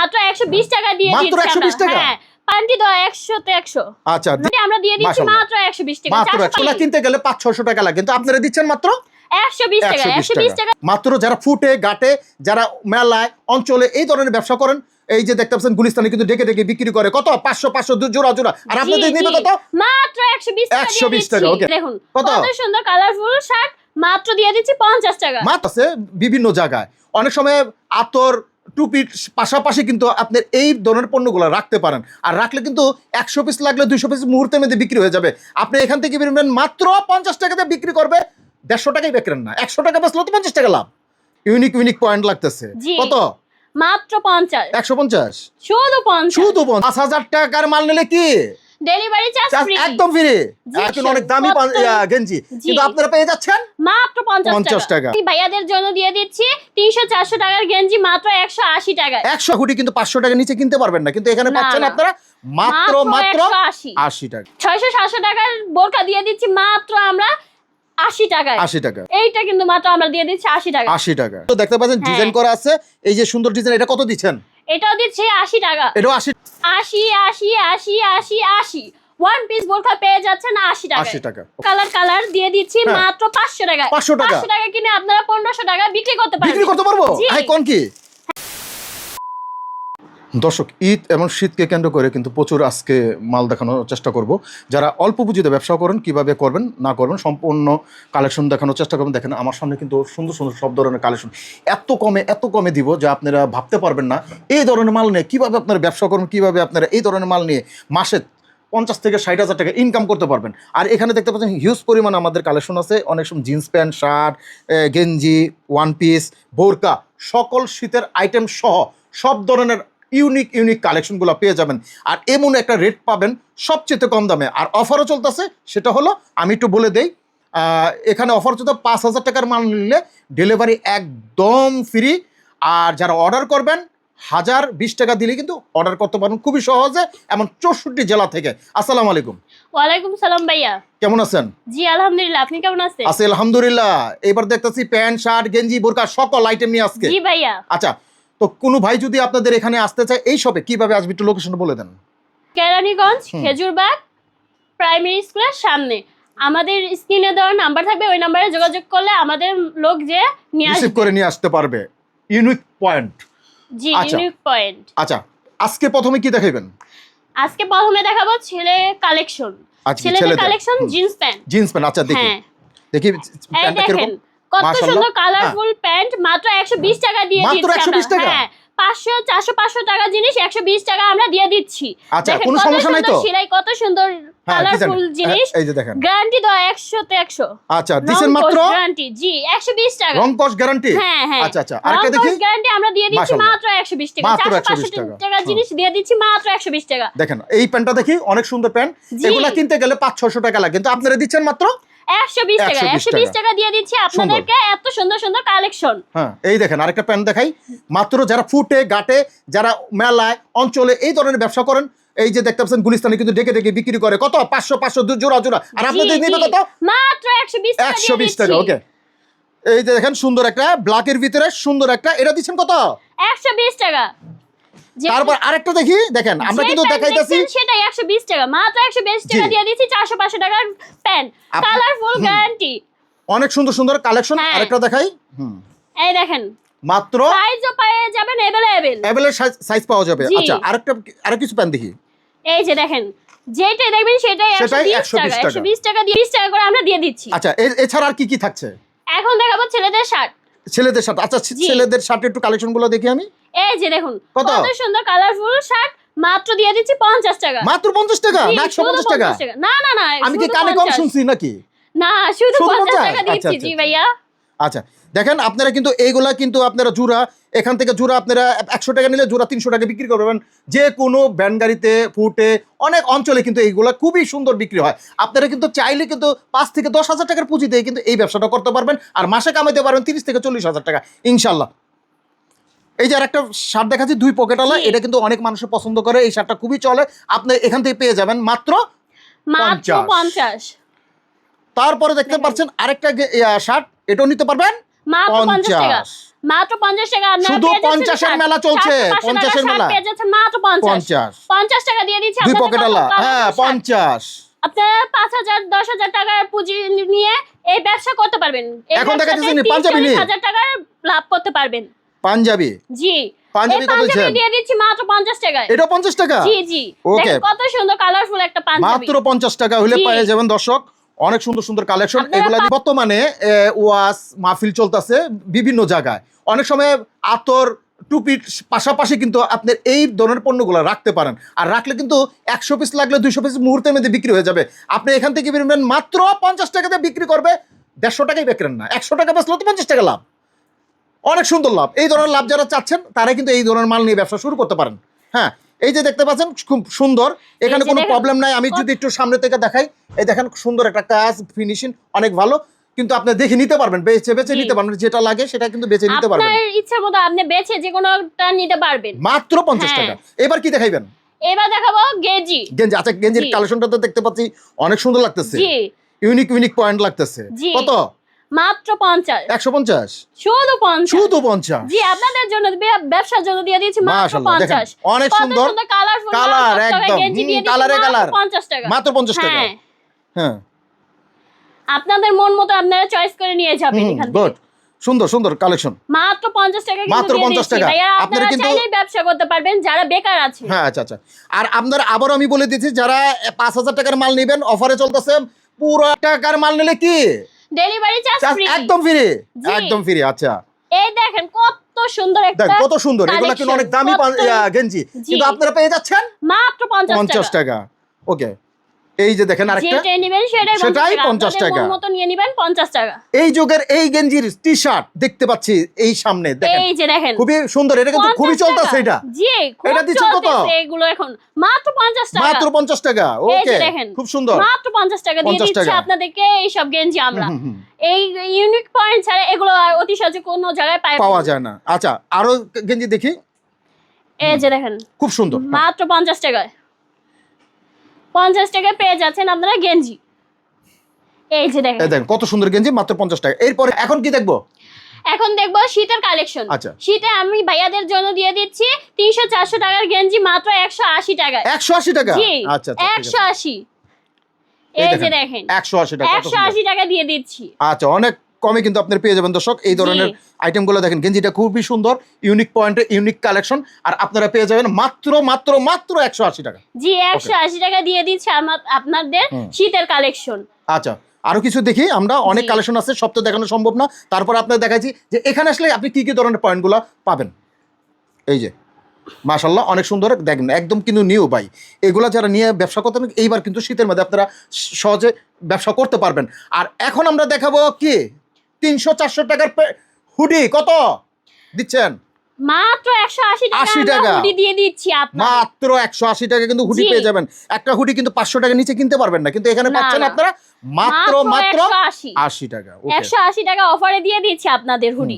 মাত্র 120 টাকা দিয়ে দিচ্ছি মাত্র 120 টাকা। হ্যাঁ পান্টি দাও 100 তে 100। আচ্ছা আমরা দিয়ে দিচ্ছি মাত্র 120 টাকা। মাত্র 100 কিনতে গেলে 500-600 টাকা লাগে, কিন্তু আপনারা দিচ্ছেন মাত্র 120 টাকা। 120 টাকা মাত্র। যারা ফুটে ঘাটে, যারা মেলায় অঞ্চলে এই ধরনের ব্যবসা করেন, এই যে দেখতে পাচ্ছেন গুলিস্তানে কিন্তু ডেকে ডেকে বিক্রি করে কত 500 জোড়া জোড়া, আর আপনাদের নিবে কত মাত্র 120 টাকা। 120 টাকা। ওকে দেখুন কত সুন্দর কালারফুল শার্ট, মাত্র দিয়ে দিচ্ছি 50 টাকা। মাত্র আছে বিভিন্ন জায়গায়। অনেক সময় আতর টুপির পাশাপাশি কিন্তু আপনার এই ধরনের পণ্যগুলো রাখতে পারেন, আর রাখলে কিন্তু 100 পিস লাগলে 200 পিস মুহূর্তের মধ্যে বিক্রি হয়ে যাবে। আপনি এখান থেকে বেরোবেন মাত্র 50 টাকাতে বিক্রি করবে, 150 টাকায় বেচেন না, 100 টাকা বেচলে তো 50 টাকা লাভ। ইউনিক পয়েন্ট লাগতেছে কত? মাত্র 50। 150 শুধু 50। শুধু 5000 টাকার মাল নিলে কি ডেলিভারি চার্জ ফ্রি, একদম ফ্রি। এখন অনেক দামি গেঞ্জি, কিন্তু আপনারা পেয়ে যাচ্ছেন মাত্র 50 টাকা। ভাইয়াদের জন্য দিয়ে দিচ্ছি 300-400 টাকার গেঞ্জি মাত্র 180 টাকায়। 100 কোটি কিন্তু 500 টাকা নিচে কিনতে পারবেন না, কিন্তু এখানে পাচ্ছেন আপনারা মাত্র 80 টাকা। 600-700 টাকার বোরকা দিয়ে দিচ্ছি মাত্র আমরা 80 টাকায়। 80 টাকা। এইটা কিন্তু মাত্র আমরা দিয়ে দিচ্ছি 80 টাকা। 80 টাকা। তো দেখতে পাচ্ছেন ডিজাইন করা আছে, এই যে সুন্দর ডিজাইন, এটা কত দিচ্ছেন? এটাও দিচ্ছি 80 টাকা। এটাও 80 80 ওয়ান পিস বোরকা পেয়ে যাচ্ছেন 80 টাকা। 80 টাকা। কালার দিয়ে দিচ্ছি মাত্র 500 টাকা। 500 টাকা কিনে আপনারা 1500 টাকা বিক্রি করতে পারবেন। বিক্রি করতে পারবো? হাই কোন কি দর্শক, ঈদ এবং শীতকে কেন্দ্র করে কিন্তু প্রচুর আজকে মাল দেখানোর চেষ্টা করব। যারা অল্প পুঁজিতে ব্যবসা করেন কিভাবে করবেন না করবেন সম্পূর্ণ কালেকশন দেখানোর চেষ্টা করবেন। দেখেন আমার সামনে কিন্তু সুন্দর সুন্দর সব ধরনের কালেকশন, এত কমে দিব যে আপনারা ভাবতে পারবেন না। এই ধরনের মাল নিয়ে কীভাবে আপনারা ব্যবসা করবেন, কীভাবে আপনারা এই ধরনের মাল নিয়ে মাসে 50 থেকে 60 হাজার টাকা ইনকাম করতে পারবেন। আর এখানে দেখতে পাচ্ছেন হিউজ পরিমাণ আমাদের কালেকশন আছে। অনেক সময় জিন্স প্যান্ট, শার্ট, গেঞ্জি, ওয়ান পিস, বোরকা, সকল শীতের আইটেম সহ সব ধরনের ইউনিক কালেকশনগুলো পেয়ে যাবেন। আর এমন একটা রেট পাবেন সবচেয়ে কম দামে। আর অফারও চলতেছে, সেটা হলো আমি একটু বলে দেই। এখানে অফার চলতে 5000 টাকার মাল নিলে ডেলিভারি একদম ফ্রি। আর যারা অর্ডার করবেন 1020 টাকা দিলে কিন্তু অর্ডার করতে পারবেন খুবই সহজে, এমন 64 জেলা থেকে। আসসালামু আলাইকুম। ওয়ালাইকুম সালাম ভাইয়া, কেমন আছেন? জি আলহামদুলিল্লাহ, আপনি কেমন আছেন? আছি আলহামদুলিল্লাহ। এবার দেখতেছি প্যান্ট, শার্ট, গেঞ্জি, বোরকা সকল আইটেম নিয়ে আজকে। জি ভাইয়া। আচ্ছা, তো কোনো ভাই যদি আপনাদের এখানে আসতে চায় এই শপে কিভাবে আসবে একটু লোকেশন বলে দেন। কেরানীগঞ্জ খেজুরবাগ প্রাইমারি স্কুলের সামনে। আমাদের স্ক্রিনে দেওয়া নাম্বার থাকবে, ওই নাম্বারে যোগাযোগ করলে আমাদের লোক যে রিসিভ করে নিয়ে আসতে পারবে। Unique point. জি ইউনিক পয়েন্ট। আচ্ছা, আজকে প্রথমে কি দেখাইবেন? আজকে প্রথমে দেখাবো ছেলে কালেকশন। ছেলেদের collection jeans pant. Jeans pant, আচ্ছা দেখি প্যান্টটা কিরকম? কত সুন্দর কালারফুল প্যান্ট, মাত্র 120 টাকা দিয়ে দিচ্ছি। মাত্র 120 টাকা? হ্যাঁ 500 টাকা জিনিস 120 টাকা আমরা দিয়ে দিচ্ছি। আচ্ছা, কোনো সমস্যা নাই তো? সেলাই কত সুন্দর কালারফুল জিনিস, এই যে দেখেন গ্যারান্টি দাও 100 তে 100। আচ্ছা, দিছেন মাত্র গ্যারান্টি। জি 120 টাকা রং কস গ্যারান্টি। হ্যাঁ আচ্ছা আরেকটা দেখি। গ্যারান্টি আমরা দিয়ে দিচ্ছি মাত্র 120 টাকা। 450 টাকা জিনিস দিয়ে দিচ্ছি মাত্র 120 টাকা। দেখেন এই প্যান্টটা দেখি, অনেক সুন্দর প্যান্ট। এগুলা কিনতে গেলে 500-600 টাকা লাগে, কিন্তু আপনারা দিচ্ছেন মাত্র 120 টাকা। 120 টাকা দিয়ে দিচ্ছি আপনাদেরকে এত সুন্দর সুন্দর কালেকশন। হ্যাঁ, এই দেখেন আরেকটা প্যান্ট দেখাই। মাত্র যারা ফুটে ঘাটে, যারা মেলায় অঞ্চলে এই ধরনের ব্যবসা করেন, এই যে দেখতে পাচ্ছেন গুলিস্তানে কিন্তু ডেকে ডেকে বিক্রি করে কত 500 জোড়া জোড়া, আর আপনাদের নিবে কত মাত্র 120 টাকা। ওকে, এই যে দেখেন সুন্দর একটা ব্ল্যাকের ভিতরে সুন্দর একটা, এটা দিচ্ছেন কত? 120 টাকা। তারপর আরেকটা দেখি, দেখেন আমরা কিন্তু দেখাইতাছি সেটাই 120 টাকা। মাত্র 120 টাকা দিয়ে দিচ্ছি 400-500 টাকার প্যান্ট, কালারফুল গ্যারান্টি, অনেক সুন্দর সুন্দর কালেকশন। আরেকটা দেখাই। এই দেখেন মাত্র সাইজও পেয়ে যাবেন अवेलेबल সাইজ পাওয়া যাবে। আচ্ছা, আরেক কিছু প্যান্ট দেখি। এই যে দেখেন, যেটাই দেখবেন সেটাই 120 টাকা দিয়ে 20 টাকা করে আমরা দিয়ে দিচ্ছি। আচ্ছা, এছাড়া আর কি থাকছে? এখন দেখাবো ছেলেদের শার্ট। আচ্ছা, ছেলেদের শার্টের একটু কালেকশনগুলো দেখি আমি। এই যে দেখুন কত সুন্দর কালারফুল শার্ট, মাত্র দিয়ে দিচ্ছি 50 টাকা। মাত্র 50 টাকা না 150 টাকা? না আমি কি কানে কম শুনছি নাকি? না, শুধু 50 টাকা দিচ্ছি। জি ভাইয়া। আচ্ছা, দেখেন আপনারা কিন্তু এইগুলা কিন্তু আপনারা জোড়া, এখান থেকে জোড়া আপনারা 100 টাকা নিলে জোড়া 300 টাকা বিক্রি করবেন। যে কোনো ভ্যান গাড়িতে, ফুটে, অনেক অঞ্চলে কিন্তু এইগুলা খুবই সুন্দর বিক্রি হয়। আপনারা কিন্তু চাইলে কিন্তু 5 থেকে 10 হাজার টাকার পুঁজি দিয়ে কিন্তু এই ব্যবসাটা করতে পারবেন, আর মাসে কামাইতে পারবেন 30 থেকে 40 হাজার টাকা ইনশাল্লাহ। এই যে আরেকটা শার্ট দেখাচ্ছি 2 পকেটওয়ালা, এটা কিন্তু অনেক মানুষ পছন্দ করে, এই শার্টটা খুবই চলে। আপনি এখান থেকে পেয়ে যাবেন মাত্র 50। তারপরে দেখতে পাচ্ছেন আরেকটা শার্ট, এটাও নিতে পারবেন মাত্র 50 টাকা। মাত্র 50 টাকা আপনারা শুধু পেয়ে যাচ্ছেন 50 এর মেলা চলছে, 50 এর মেলা পেয়ে যাচ্ছেন মাত্র 50 50 টাকা দিয়ে দিচ্ছি দুই আপনাদের পকেট কত আলা, কালার হ্যাঁ শার্ট। 50। আপনারা 5000 10000 টাকার পুঁজি নিয়ে এই ব্যবসা করতে পারবেন। এই এখন দেখা ব্যবসাতে যাচ্ছে পাঞ্জাবি নিয়ে 30,000 টাকার লাভ করতে পারবেন। পাঞ্জাবি জি পাঞ্জাবি এই কত পাঞ্জাবি দিচ্ছেন? দিয়ে দিচ্ছি মাত্র 50 টাকায়। এটা 50 টাকা? জি জি ওকে, দেখেন কত সুন্দর কালারফুল একটা পাঞ্জাবি। মাত্র 50 টাকা হলে জি। পেয়ে যাবেন দর্শক অনেক সুন্দর সুন্দর কালেকশন। আপনারা এগুলা বর্তমানে ওয়াস মাহফিল চলতেছে বিভিন্ন জায়গায়, অনেক সময় আতর টুপির পাশাপাশি কিন্তু আপনি এই ধরনের পণ্যগুলো রাখতে পারেন। আর রাখলে কিন্তু 100 পিস লাগলে 200 পিস মুহূর্তের মধ্যে বিক্রি হয়ে যাবে। আপনি এখান থেকে বেরোবেন মাত্র 50 টাকাতে বিক্রি করবে, 150 টাকায় বিক্রেন না, 100 টাকা বেচলেও তো 50 টাকা লাভ, অনেক সুন্দর লাভ। এই ধরনের লাভ যারা চাচ্ছেন তারাই কিন্তু এই ধরনের মাল নিয়ে ব্যবসা শুরু করতে পারেন। হ্যাঁ, এই যে দেখতে পাচ্ছেন খুব সুন্দর, এখানে এই যে কোনো দেখেন, প্রবলেম নাই। আমি যদি একটু সামনে থেকে দেখাই, এই দেখেন সুন্দর একটা কাজ, ফিনিশিং অনেক ভালো, কিন্তু আপনি দেখে নিতে পারবেন, বেছে বেছে জি। নিতে পারবেন, যেটা লাগে সেটা কিন্তু বেছে নিতে পারবেন। আপনার ইচ্ছা মতো আপনি বেছে যে কোনোটা নিতে পারবেন। মাত্র 50 হ্যাঁ। টাকা। এবার কি দেখাইবেন? এবার দেখাবো গেঞ্জি। গেঞ্জি। আচ্ছা, গেঞ্জির জি। কালেকশনটা তো দেখতে পাচ্ছি অনেক সুন্দর লাগতেছে, জি ইউনিক ইউনিক পয়েন্ট লাগতেছে। জি। কত? মাত্র 50 150? শুধু 50 শুধু 50? জি আপনাদের জন্য ব্যবসার জন্য দিয়ে দিয়েছি মাত্র মাশাআল্লাহ, দেখেন 50 অনেক কত সুন্দর কালারফুল কালার, একদম গেঞ্জি দিয়ে দিয়েছি কালারে কালার, মাত্র 50 টাকা। মাত্র 50 টাকা। হ্যাঁ হ্যাঁ, আপনাদের মন মতো আপনারা চয়েস করে নিয়ে যাবেন এখান থেকে। গুড, সুন্দর সুন্দর কালেকশন। মাত্র 50 টাকা কিন্তু মাত্র দিয়ে 50 দিচ্ছি। টাকা। ভাইয়া আপনারা আপনারা কিন্তু- চাইলেই ব্যবসা করতে পারবেন যারা বেকার আছে। হ্যাঁ, আচ্ছা আচ্ছা। আর আপনারা আবার আমি বলে দিচ্ছি, যারা 5000 টাকার মাল নেবেন অফারে চলতেছে, পুরো টাকার মাল নিলে কি ডেলিভারি চার্জ ফ্রি। একদম ফ্রি, জি। একদম ফ্রি। আচ্ছা, এই দেখেন কত সুন্দর একটা দেখ কত সুন্দর, এগুলো কিন্তু collection, অনেক দামি কত- গেঞ্জি, জি। কিন্তু আপনারা পেয়ে যাচ্ছেন মাত্র 50 50 টাকা। ওকে, এই যে দেখেন আরেকটা, যেটা নেবেন সেটাই সেটাই 50 50 টাকা। টাকা। মন মতো নিয়ে নেবেন 50 টাকা। এই যুগের এই গেঞ্জির টি শার্ট দেখতে পাচ্ছি এই সামনে, দেখেন এই যে দেখেন খুবই সুন্দর, এটা কিন্তু 50 খুবই চলতেছে। টাকা। এটা জি খুব এটা দিচ্ছেন কত? চলতেছে এগুলো এখন মাত্র 50 টাকা। মাত্র 50 টাকা। এই ওকে, যে দেখেন খুব সুন্দর। মাত্র 50 টাকা দিয়ে 50 দিচ্ছি টাকা। আপনাদেরকে এই সব গেঞ্জি আমরা। হুম, হুম, এই ইউনিক পয়েন্ট ছাড়া এগুলো আর অতি সহজে কোনো জায়গায় পাওয়া যায় না। আচ্ছা, আরো গেঞ্জি দেখি, এই যে দেখেন খুব সুন্দর। মাত্র 50 টাকায় 50 টাকায় পেয়ে যাচ্ছেন আপনারা গেঞ্জি। এই যে দেখেন এই দেখেন কত সুন্দর গেঞ্জি, মাত্র 50 টাকা। এরপরে এখন কি দেখবো? এখন দেখবো শীতের কালেকশন। আচ্ছা। শীতে আমি ভাইয়াদের জন্য দিয়ে দিচ্ছি 300-400 টাকার গেঞ্জি মাত্র 180 টাকায়। 180 টাকা? জি আচ্ছা আচ্ছা, ঠিক আছে। 180। এই যে দেখেন 180 টাকা, কত সুন্দর। 180 টাকা দিয়ে দিচ্ছি। আচ্ছা, অনেক কমে কিন্তু আপনারা পেয়ে যাবেন দর্শক এই ধরনের আইটেমগুলো। দেখেন গেঞ্জিটা খুবই সুন্দর, ইউনিক পয়েন্টে ইউনিক কালেকশন, আর আপনারা পেয়ে যাবেন মাত্র মাত্র মাত্র 180 টাকা। জি 180 টাকা দিয়ে দিচ্ছি আপনাদের শীতের কালেকশন। আচ্ছা, আরো কিছু দেখি আমরা, অনেক জি। কালেকশন আছে, সব তো দেখানো সম্ভব না। তারপর আপনাদের দেখাচ্ছি যে এখানে আসলে আপনি কি কি ধরনের পয়েন্টগুলো পাবেন। এই যে মাশাআল্লাহ অনেক সুন্দর, দেখেন একদম কিন্তু নিউ ভাই। এগুলা যারা নিয়ে ব্যবসা করতেন, এইবার কিন্তু শীতের মধ্যে আপনারা সহজে ব্যবসা করতে পারবেন। আর এখন আমরা দেখাবো কি 300-400 টাকার হুডি কত দিচ্ছেন? মাত্র 180 টাকা 80 আমরা টাকা। হুডি দিয়ে দিচ্ছি আপনাদের। মাত্র 180 টাকা কিন্তু হুডি জি। পেয়ে যাবেন। একটা হুডি কিন্তু 500 টাকা নিচে কিনতে পারবেন না, কিন্তু এখানে না, পাচ্ছেন না। আপনারা মাত্র মাত্র 180 80 টাকা। ওকে, 180 টাকা অফারে দিয়ে দিচ্ছি আপনাদের হুডি।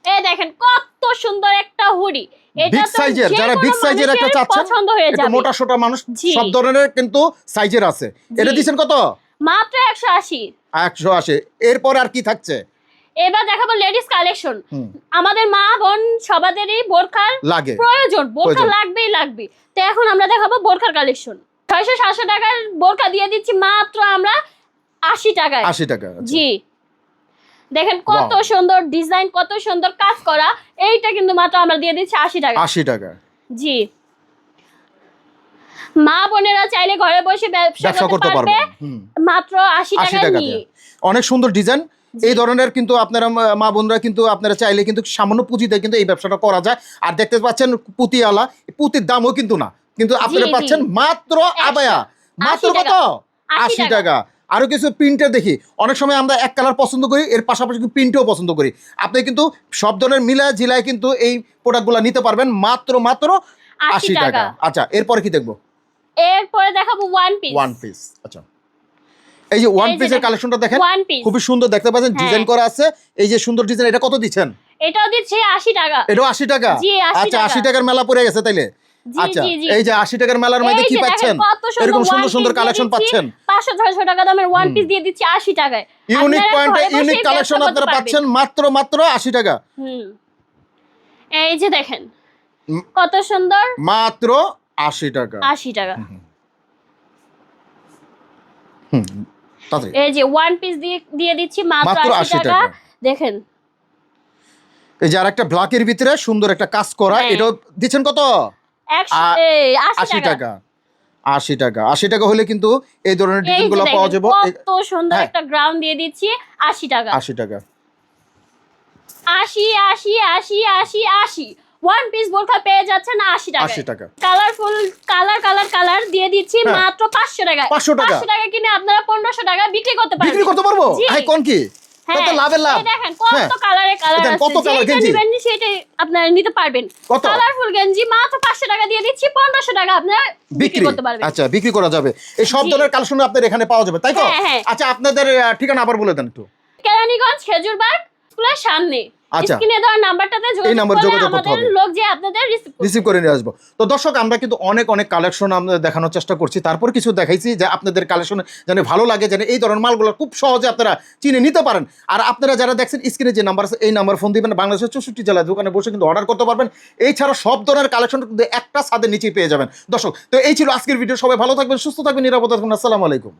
এই দেখেন কত সুন্দর একটা হুডি। এটা বিগ তো সাইজের, যে যারা কোনো বিগ সাইজের একটা মানুষের চাচ্ছেন, পছন্দ হয়ে একটু যাবে। মোটা সোটা মানুষ, জি। সব ধরনের কিন্তু সাইজের আছে। এটা জি। দিচ্ছেন কত? মাত্র 180। 180। এরপর আর কি থাকছে? এবার দেখাবো লেডিস কালেকশন। হুম, আমাদের মা বোন সবাদেরই বোরখার লাগে। প্রয়োজন, বোরখা প্রয়োজন। লাগবেই লাগবে। তো এখন আমরা দেখাবো বোরখার কালেকশন। 600-700 টাকার বোরখা দিয়ে দিচ্ছি মাত্র আমরা 80 টাকায়। 80 টাকা। আচ্ছা। জি দেখেন কত Wow. সুন্দর ডিজাইন, কত সুন্দর কাজ করা। এইটা কিন্তু মাত্র আমরা দিয়ে দিচ্ছি 80 টাকা। 80 টাকা। জি মা বোনেরা চাইলে ঘরে বসে ব্যবসা করতে পারবে। মাত্র 80 80 টাকা টাকা নিয়ে। দিয়ে। অনেক সুন্দর ডিজাইন। এই ধরনের কিন্তু আপনারা মা বোনরা কিন্তু আপনারা চাইলে কিন্তু সামান্য পুঁজিতে কিন্তু এই ব্যবসাটা করা যায়। আর দেখতে পাচ্ছেন পুঁতিওয়ালা, পুঁতির দামও কিন্তু না, কিন্তু আপনারা জি। পাচ্ছেন মাত্র আবায়া মাত্র 80 কত? টাকা। 80 টাকা। আরো কিছু প্রিন্টে দেখি, অনেক সময় আমরা এক কালার পছন্দ করি, এর পাশাপাশি কিন্তু প্রিন্টও পছন্দ করি। আপনি কিন্তু সব ধরনের মিলায় জিলায় কিন্তু এই প্রোডাক্টগুলো নিতে পারবেন মাত্র মাত্র 80 টাকা। আচ্ছা, এরপরে কি দেখবো? এরপরে দেখাবো ওয়ান পিস। One piece. আচ্ছা, এই যে ওয়ান এই যে পিসের দেখেন, কালেকশনটা দেখেন, ওয়ান পিস খুবই সুন্দর দেখতে পাচ্ছেন, হ্যাঁ। ডিজাইন করা আছে। এই যে সুন্দর ডিজাইন, এটা কত দিচ্ছেন? এটাও দিচ্ছে 80 টাকা। এটাও 80 টাকা। জি, 80 আচ্ছা, টাকা। 80 টাকার মেলা পড়ে গেছে তাইলে। জি, আচ্ছা জি, জি। এই যে 80 টাকার মেলার মধ্যে এই কি যে দেখেন, পাচ্ছেন কত এরকম one সুন্দর সুন্দর piece দিয়ে কালেকশন দিচ্ছি, পাচ্ছেন 500-600 টাকা দামের ওয়ান পিস দিয়ে দিচ্ছি 80 টাকায়। ইউনিক আপনারা পয়েন্টে ঘরে বসেই ইউনিক ব্যবসা কালেকশন করতে আপনারা পারবেন। পাচ্ছেন মাত্র 80 টাকা হুম, এই যে দেখেন উম, কত সুন্দর, মাত্র 80 টাকা 80 টাকা। হুম তাতে এই যে ওয়ান পিস দিয়ে দিচ্ছি মাত্র মাত্র 80 80 টাকা। টাকা দেখেন এই যে আরেকটা ব্ল্যাকের ভিতরে সুন্দর একটা কাজ করা হ্যাঁ। এটাও দিচ্ছেন কত 80 টাকা। 80 টাকা 80 টাকা হলে কিন্তু এই ধরনের এই যে ডিজাইনগুলো পাওয়া দেখেন যাবে কত সুন্দর হ্যাঁ। একটা গ্রাউন্ড দিয়ে দিচ্ছি 80 টাকা। 80 টাকা 80 80 ওয়ান পিস বোরখা পেয়ে যাচ্ছেন 80 টাকা। 80 টাকা কালারফুল কালার দিয়ে দিচ্ছি হ্যাঁ। মাত্র 500 টাকা। 500 টাকা। 500 টাকা কিনে আপনারা 1500 টাকা বিক্রি করতে পারবেন। বিক্রি করতে পারবো জি। হাই কোন কি হ্যাঁ, কত লাভের লাভ এই দেখেন কত হ্যাঁ। কালার দেখেন আছে, কত কালার যেটা গেঞ্জি। নেবেন সেটাই আপনারা নিতে পারবেন। কত? কালারফুল গেঞ্জি মাত্র 500 টাকা দিয়ে দিচ্ছি, 1500 টাকা আপনারা বিক্রি বিক্রি করতে পারবেন। আচ্ছা বিক্রি করা যাবে এই সব জি। ধরনের কালেকশন আপনাদের এখানে পাওয়া যাবে তাই তো হ্যাঁ, হ্যাঁ। আচ্ছা আপনাদের ঠিকানা আবার বলে দেন একটু কেরানীগঞ্জ খেজুরবাগ স্কুলের সামনে। আচ্ছা। স্ক্রিনে দেওয়া নাম্বারটাতে এই নাম্বারে যোগাযোগ করতে আমাদের হবে। লোক যে আপনাদের রিসিভ করে নিয়ে আসবো তো দর্শক আমরা কিন্তু অনেক কালেকশন আমরা দেখানোর চেষ্টা করছি তারপর কিছু দেখাইছি যে আপনাদের কালেকশন যেন ভালো লাগে যেন এই ধরনের মালগুলো খুব সহজে আপনারা চিনে নিতে পারেন আর আপনারা যারা দেখছেন স্ক্রিনে যে নাম্বার আছে এই নাম্বার ফোন দিবেন বাংলাদেশের 64 জেলায় দোকানে বসে কিন্তু অর্ডার করতে পারবেন এছাড়া সব ধরনের কালেকশন কিন্তু একটা ছাদের নিচেই পেয়ে যাবেন দর্শক তো এই ছিল আজকের ভিডিও সবাই ভালো থাকবেন সুস্থ থাকবেন নিরাপদে থাকবেন আসসালামু আলাইকুম